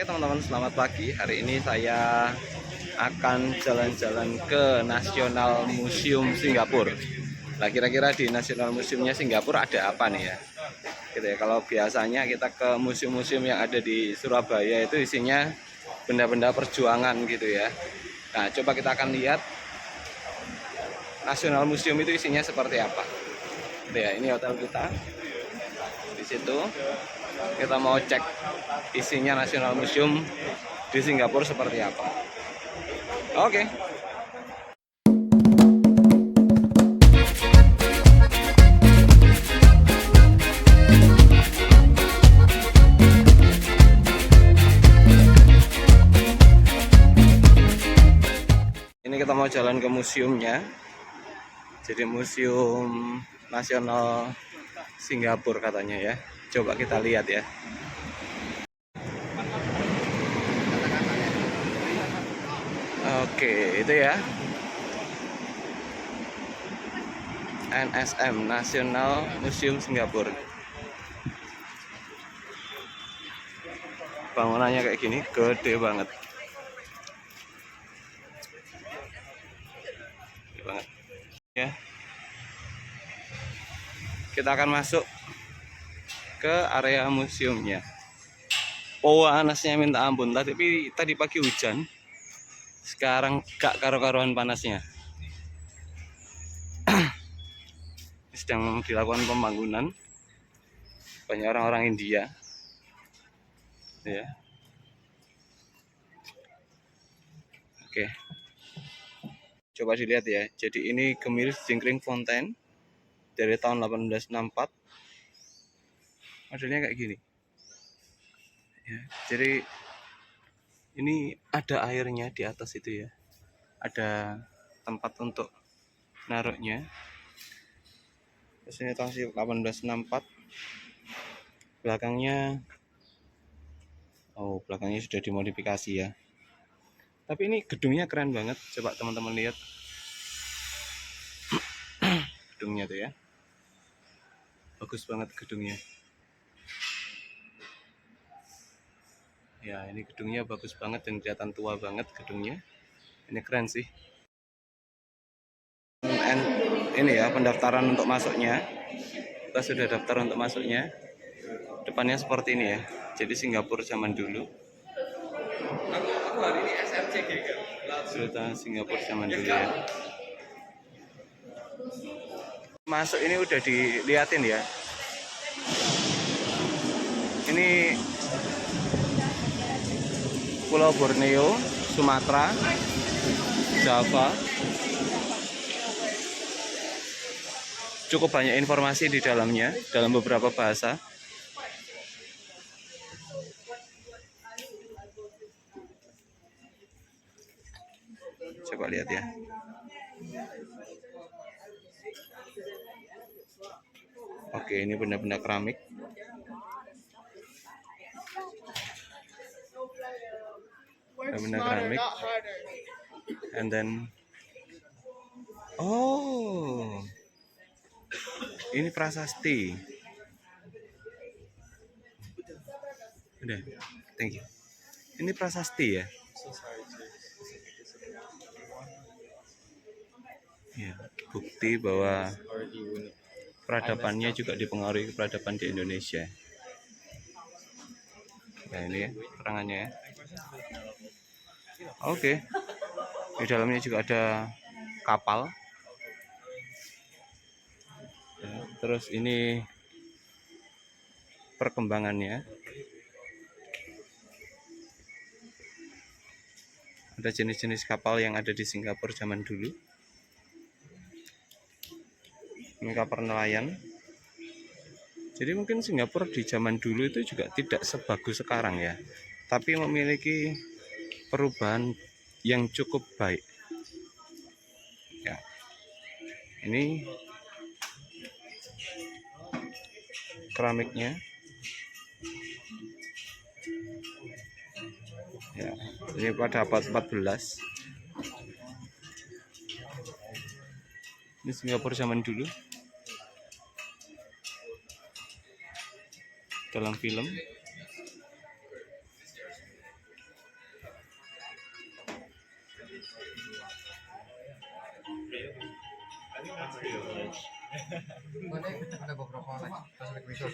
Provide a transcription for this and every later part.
Oke teman-teman, selamat pagi. Hari ini saya akan jalan-jalan ke National Museum Singapura. Nah, kira-kira di National Museumnya Singapura ada apa nih ya? Gitu ya. Kalau biasanya kita ke museum-museum yang ada di Surabaya itu isinya benda-benda perjuangan gitu ya. Nah, coba kita akan lihat National Museum itu isinya seperti apa. Gitu ya, ini hotel kita. Di situ kita mau cek isinya National Museum di Singapura seperti apa. Oke. Ini kita mau jalan ke museumnya. Jadi Museum Nasional Singapura katanya ya. Coba kita lihat ya. Oke, itu ya. NSM, National Museum Singapura. Bangunannya kayak gini, gede banget. Gede banget. Ya. Kita akan masuk ke area museumnya. Panasnya minta ampun. Tadi pagi hujan. Sekarang gak karu-karuan panasnya. Sedang dilakukan pembangunan. Banyak orang-orang India. Ya. Oke. Coba dilihat ya. Jadi ini Gemilis Jingkring Fountain dari tahun 1864. Modelnya kayak gini. Ya, jadi ini ada airnya di atas itu ya. Ada tempat untuk naruhnya. Terus ini tahun 1864. Belakangnya belakangnya sudah dimodifikasi ya. Tapi ini gedungnya keren banget. Coba teman-teman lihat. Gedungnya tuh ya. Bagus banget gedungnya. Ya, ini gedungnya bagus banget dan kelihatan tua banget gedungnya. Ini keren sih. Ini ya pendaftaran untuk masuknya. Kita sudah daftar untuk masuknya. Depannya seperti ini ya. Jadi Singapura zaman dulu. Aku hari ini SRC sudah Singapura zaman dulu ya. Masuk ini udah diliatin ya. Ini Pulau Borneo, Sumatera, Java. Cukup banyak informasi di dalamnya dalam beberapa bahasa. Coba lihat ya. Oke, ini benda-benda keramik. Benda keramik. And then ini prasasti. Udah, thank you. Ini prasasti ya. Ya, bukti bahwa peradabannya juga dipengaruhi peradaban di Indonesia. Nah, ini ya keterangannya ya. Oke. Di dalamnya juga ada kapal. Ya, terus ini perkembangannya. Ada jenis-jenis kapal yang ada di Singapura zaman dulu. Ini kapal nelayan. Jadi mungkin Singapura di zaman dulu itu juga tidak sebagus sekarang ya. Tapi memiliki perubahan yang cukup baik. Ya. Ini keramiknya. Ya, ini pada abad 14. Ini Singapura zaman dulu. Dalam film.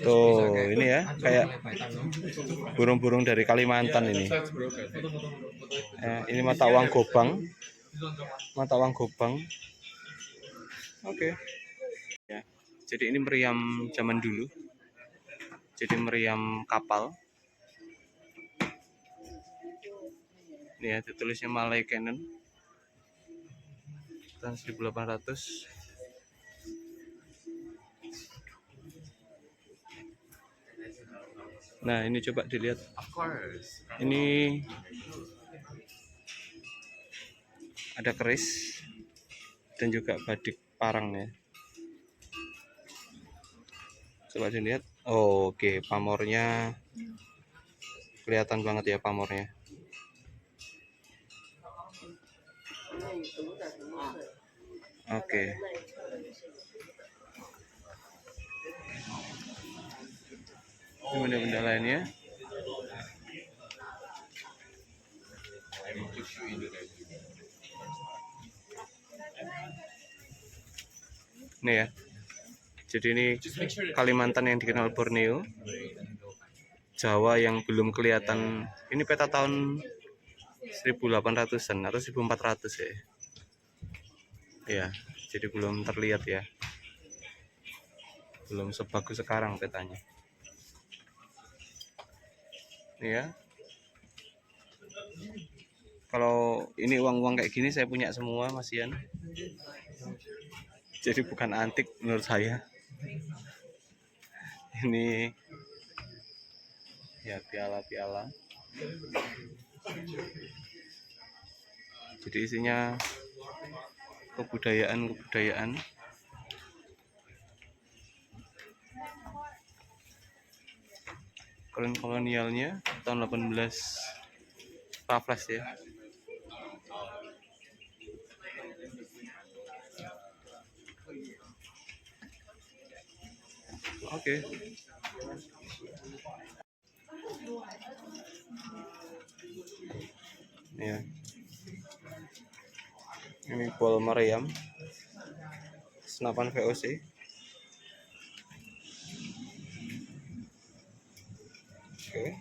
Tuh, ini ya kayak burung-burung dari Kalimantan ini. Ini mata uang gobang. Mata uang gobang. Oke. Ya. Jadi ini meriam zaman dulu. Jadi meriam kapal. Ini ya, ditulisnya Malay Cannon tahun 1800. Nah, ini coba dilihat. Ini ada keris dan juga badik parang ya. Coba dilihat. Oh, oke, pamornya kelihatan banget ya pamornya. Oke. Ini benda-benda lainnya. Ini ya. Jadi ini Kalimantan yang dikenal Borneo. Jawa yang belum kelihatan. Ini peta tahun 1800-an atau 1400 ya. Ya, jadi belum terlihat ya. Belum sebagus sekarang petanya. Ini ya. Kalau ini uang-uang kayak gini saya punya semua, Mas Ian. Jadi bukan antik menurut saya. Ini ya piala-piala. Jadi isinya kebudayaan. Kolonialnya tahun 18 Raffles ya. Oke. Ya. Ini bol meriam. Senapan VOC. Oke.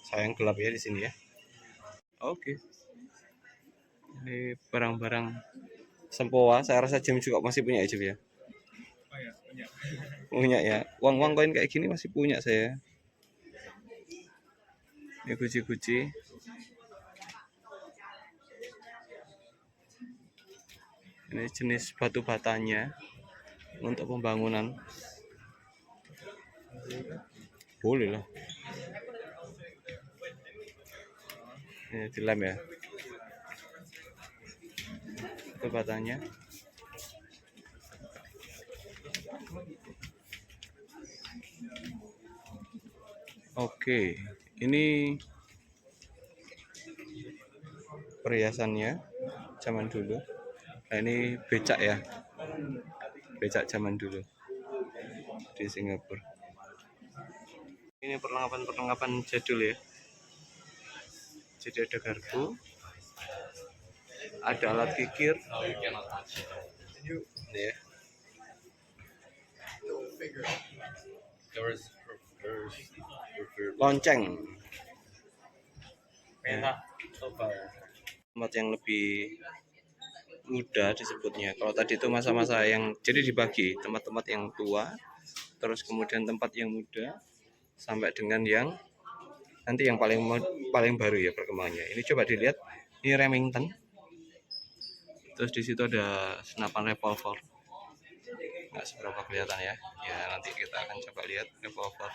Sayang gelap ya di sini ya. Oke. Ini barang-barang sempoa. Saya rasa Jim juga masih punya ya, ya. Oh ya, punya. Punya ya. Uang-uang koin kayak gini masih punya saya. Ini guci-guci. Ini jenis batu batanya untuk pembangunan. Boleh lah. Ini dilem ya. Batu batanya. Oke, ini perhiasannya zaman dulu. Nah, ini becak ya, becak zaman dulu di Singapura. Ini perlengkapan jadul ya. Jadi ada garpu, ada alat kikir, ya. Lonceng. Ya. Tempat yang lebih muda disebutnya. Kalau tadi itu masa-masa yang jadi dibagi tempat-tempat yang tua, terus kemudian tempat yang muda, sampai dengan yang nanti yang paling baru ya perkembangannya. Ini coba dilihat, ini Remington. Terus di situ ada senapan revolver. Nggak seberapa kelihatan ya. Ya nanti kita akan coba lihat revolver.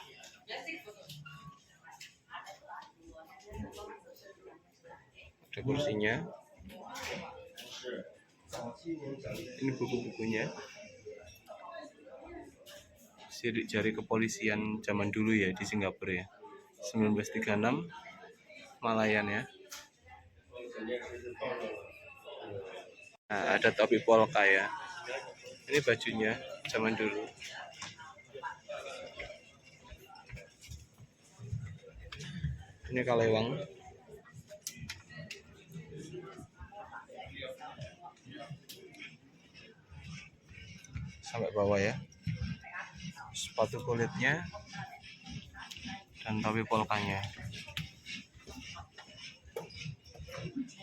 Ada kursinya. Ini buku-bukunya. Sidik jari kepolisian zaman dulu ya di Singapura ya. 1936 Malayan ya. Nah, ada topi polka ya. Ini bajunya zaman dulu. Ini kalewang. sampai bawah ya. Sepatu kulitnya dan topi polkanya.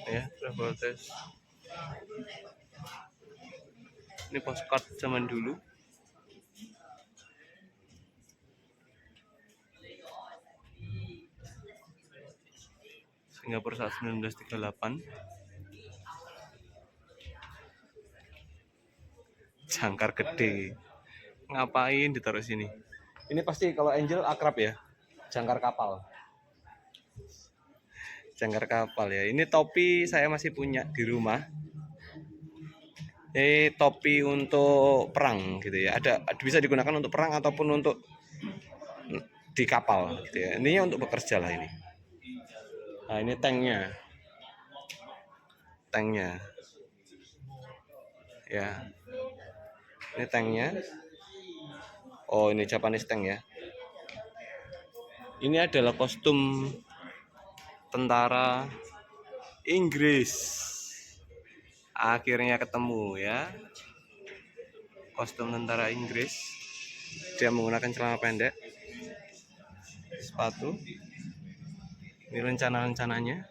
Ya, travel test. Ini postcard zaman dulu. Singapura saat 1938. Jangkar gede. Ngapain ditaruh sini? Ini pasti kalau Angel akrab ya. Jangkar kapal. Jangkar kapal ya. Ini topi saya masih punya di rumah. Ini topi untuk perang gitu ya. Ada bisa digunakan untuk perang ataupun untuk di kapal gitu ya. Ini untuk bekerja lah ini. Nah, ini tanknya. Tanknya. Ya. Ini tanknya. Oh, ini Japanese tank ya. Ini adalah kostum tentara Inggris. Akhirnya ketemu ya. Kostum tentara Inggris. Dia menggunakan celana pendek, sepatu. Ini rencana-rencananya.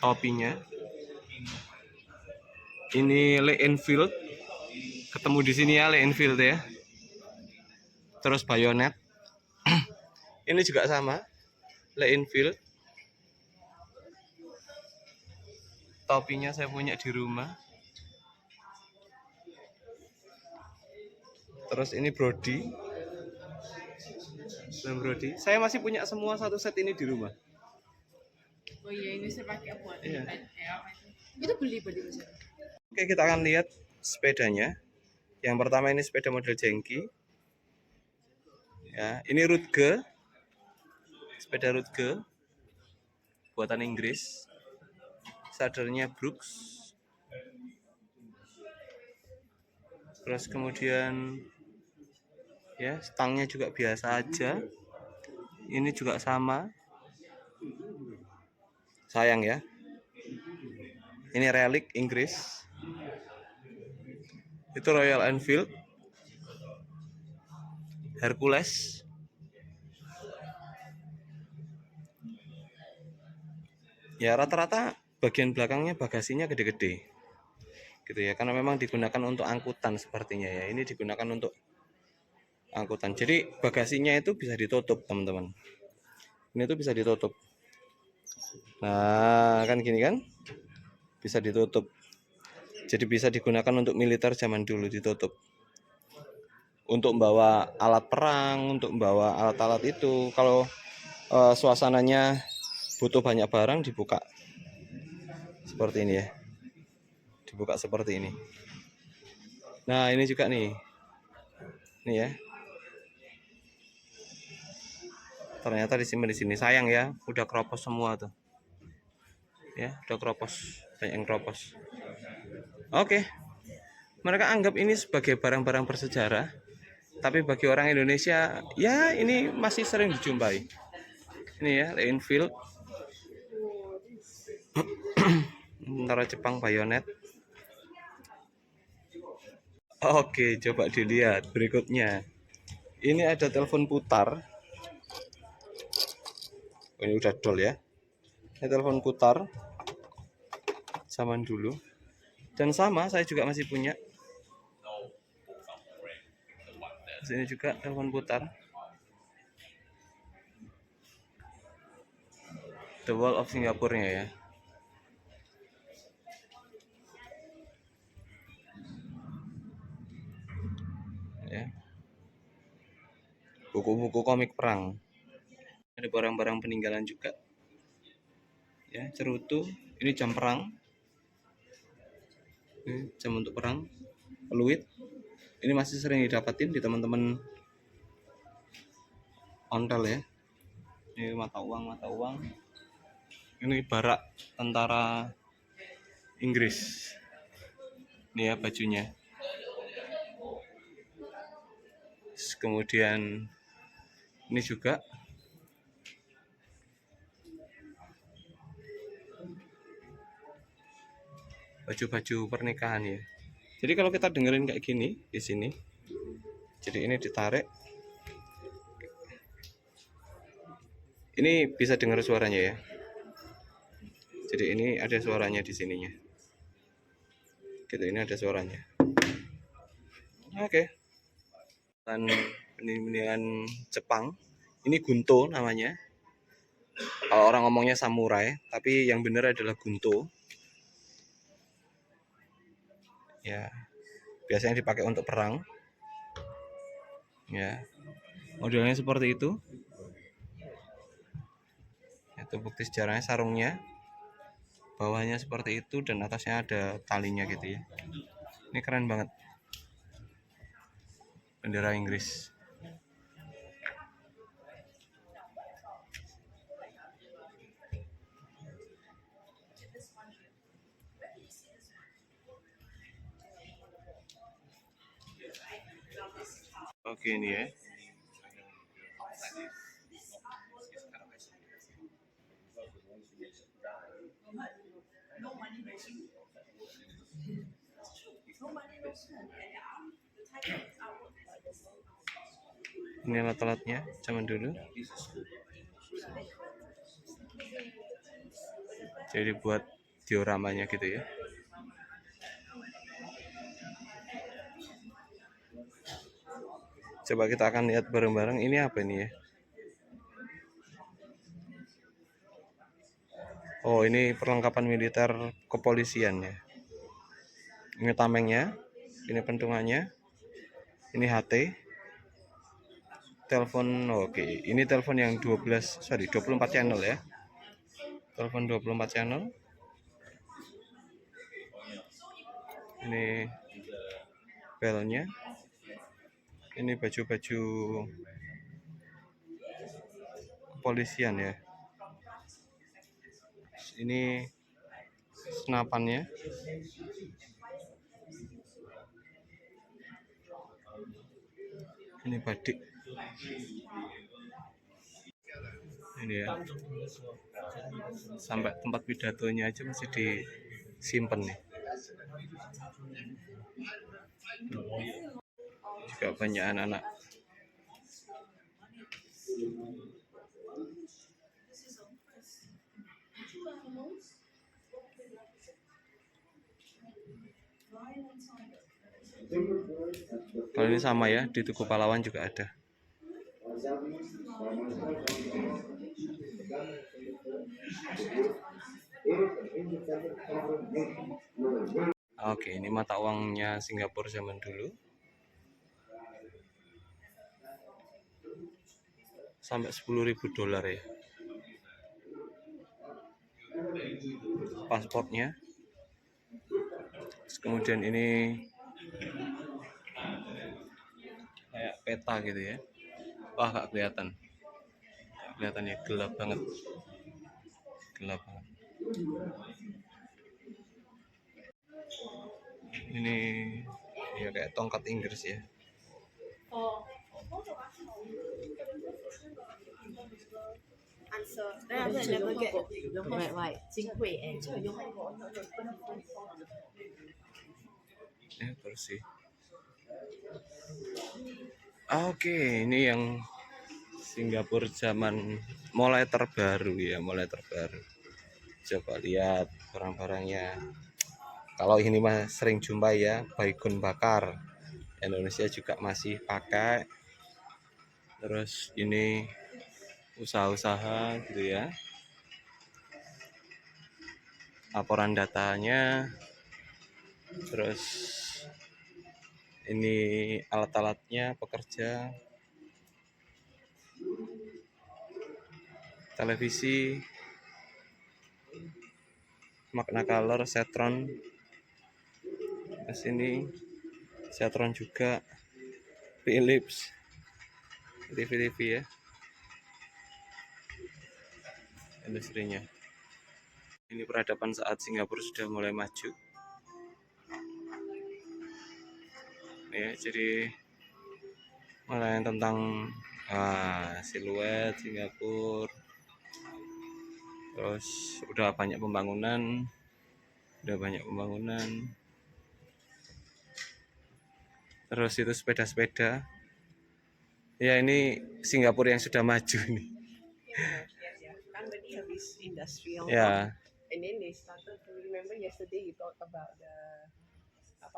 Topinya. Ini Lee Enfield. Ketemu di sini ya Lee Enfield ya. Terus bayonet. Ini juga sama. Lee Enfield. Topinya saya punya di rumah. Terus ini Brody. Brody. Saya masih punya semua satu set ini di rumah. Oh iya, ini saya pakai buat Iya. Itu beli berarti Mas. Oke, kita akan lihat sepedanya. Yang pertama ini sepeda model Jengki. Ya, ini Rutge. Sepeda Rutge. Buatan Inggris. Sadarnya Brooks. Terus kemudian ya, stangnya juga biasa aja. Ini juga sama. Sayang ya. Ini relik Inggris. Itu Royal Enfield. Hercules. Ya, rata-rata bagian belakangnya bagasinya gede-gede. Gitu ya, karena memang digunakan untuk angkutan sepertinya ya. Ini digunakan untuk angkutan. Jadi bagasinya itu bisa ditutup, teman-teman. Ini tuh bisa ditutup. Nah, kan gini kan? Bisa ditutup. Jadi bisa digunakan untuk militer zaman dulu, ditutup. Untuk membawa alat perang, untuk membawa alat-alat itu. Kalau suasananya butuh banyak barang, dibuka seperti ini ya. Dibuka seperti ini. Nah, ini juga nih. Nih ya. Ternyata disimpan di sini. Sayang ya, udah keropos semua tuh. Ya, udah keropos, banyak yang keropos. Oke. Mereka anggap ini sebagai barang-barang bersejarah. Tapi bagi orang Indonesia, ya ini masih sering dijumpai. Ini ya, Lee Enfield. Tentara Jepang bayonet. Oke, coba dilihat berikutnya. Ini ada telepon putar. Ini udah dol ya. Ini telepon putar zaman dulu. Dan sama, saya juga masih punya. Sini juga telepon putar. The Wall of Singapore-nya ya. Ya. Buku-buku komik perang. Ada barang-barang peninggalan juga. Ya, cerutu. Ini jam perang. Ini jam untuk perang. Peluit. Ini masih sering didapatin di teman-teman ontel ya. Ini mata uang, mata uang. Ini barak tentara Inggris. Ini ya bajunya. Kemudian ini juga baju-baju pernikahan ya. Jadi kalau kita dengerin kayak gini di sini, jadi ini ditarik, ini bisa dengar suaranya ya. Jadi ini ada suaranya di sininya. Gitu, ini ada suaranya. Oke. Dan penimbunan Jepang, ini gunto namanya. Kalau orang ngomongnya samurai, tapi yang benar adalah gunto. Ya, biasanya dipakai untuk perang. Ya, modelnya seperti itu. Itu bukti sejarahnya, sarungnya. Bawahnya seperti itu dan atasnya ada talinya gitu ya. Ini keren banget. Bendera Inggris. Oke, ini ya. Ini alat-alatnya zaman dulu. Jadi buat dioramanya gitu ya. Coba kita akan lihat bareng-bareng, ini apa ini ya? Oh, ini perlengkapan militer kepolisian ya. Ini tamengnya, ini pentungannya, ini HT, telepon. Oke, ini telepon yang 24 channel ya. Telepon 24 channel. Ini belnya. Ini baju-baju kepolisian ya. Ini senapannya. Ini badik. Ini ya. Sampai tempat pidatonya aja masih disimpan nih. Juga banyak anak-anak. Kalau ini sama ya, di Tugu Pahlawan juga ada. Oke, ini mata uangnya Singapura zaman dulu. Sampai 10.000 dolar ya. Pasportnya. Terus kemudian ini kayak peta gitu ya. Wah, gak kelihatan. Gak kelihatan ya, gelap banget. Gelap banget. Ini ya kayak tongkat Inggris ya. Ya, bersih. Oke, ini yang Singapura zaman mulai terbaru ya, mulai terbaru. Coba lihat barang-barangnya. Kalau ini mah sering jumpa ya, baygon bakar. Indonesia juga masih pakai. Terus ini usaha-usaha gitu ya. Laporan datanya. Terus ini alat-alatnya pekerja. Televisi. Magnacolor, Setron. Terus ini Setron juga, Philips, TV ya, industrinya. Ini peradaban saat Singapura sudah mulai maju. Ya, jadi mulai tentang siluet Singapura. Terus udah banyak pembangunan. Terus itu sepeda-sepeda. Ya ini Singapura yang sudah maju nih. Yes. Kan tadi habis industrial. Ya, And then they started to remember yesterday you talked about the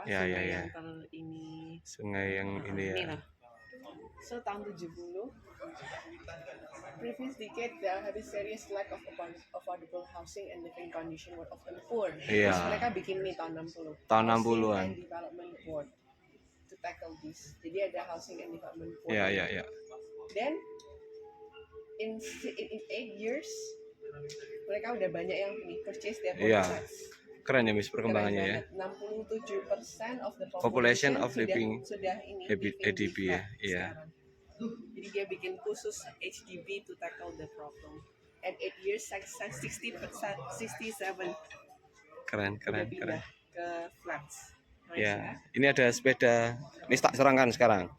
ya, ya, sungai ya. yang ini. Sungai yang ini ya. Lah. So tahun 70, previous decade there had a serious lack of affordable housing and living condition were often poor. Iya. Terus mereka bikin nih tahun 60. Tahun Housing 60-an. and Development Board to tackle this. Jadi ada Housing and Development Board. Ya, ya, ya. Then in 8 years mereka udah banyak yang purchase their own Iya. flats. Keren ya Miss perkembangannya ya. 67% of the Population of sudah, living sudah ini HDB ya. Iya. sekarang. Jadi dia bikin khusus HDB to tackle the problem. And 8 years 67 Keren, udah keren, pindah keren. ke flats. Nice, Ya, ini ada sepeda. Ini tak serangkan sekarang.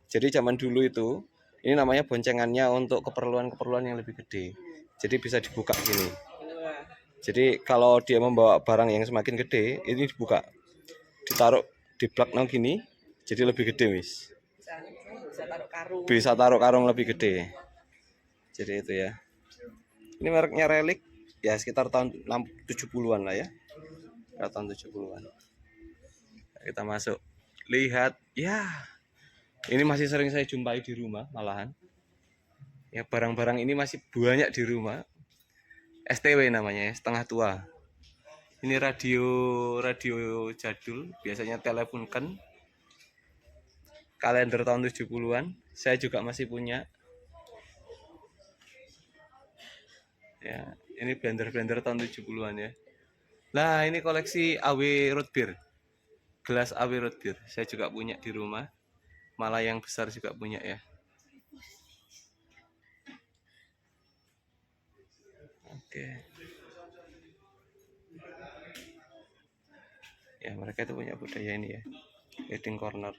Jadi zaman dulu itu, ini namanya boncengannya untuk keperluan-keperluan yang lebih gede. Jadi bisa dibuka gini. Wah, Jadi kalau dia membawa barang yang semakin gede, ini dibuka, ditaruh di plug gini, jadi lebih gede Miss. bisa taruh karung. Bisa taruh karung lebih gede. Jadi itu ya. Ini mereknya Relic, ya sekitar tahun 70-an lah ya. Sekitar tahun 70-an. Kita masuk, lihat, ya. Ini masih sering saya jumpai di rumah malahan. Ya barang-barang ini masih banyak di rumah. STW namanya ya, setengah tua. Ini radio jadul, biasanya teleponkan. Kalender tahun 70-an, saya juga masih punya. Ya, ini blender-blender tahun 70-an ya. Nah, ini koleksi AW Root Beer. Gelas AW Root Beer. Saya juga punya di rumah. Malah yang besar juga punya ya. Oke. Ya, mereka itu punya budaya ini ya. Wedding corner.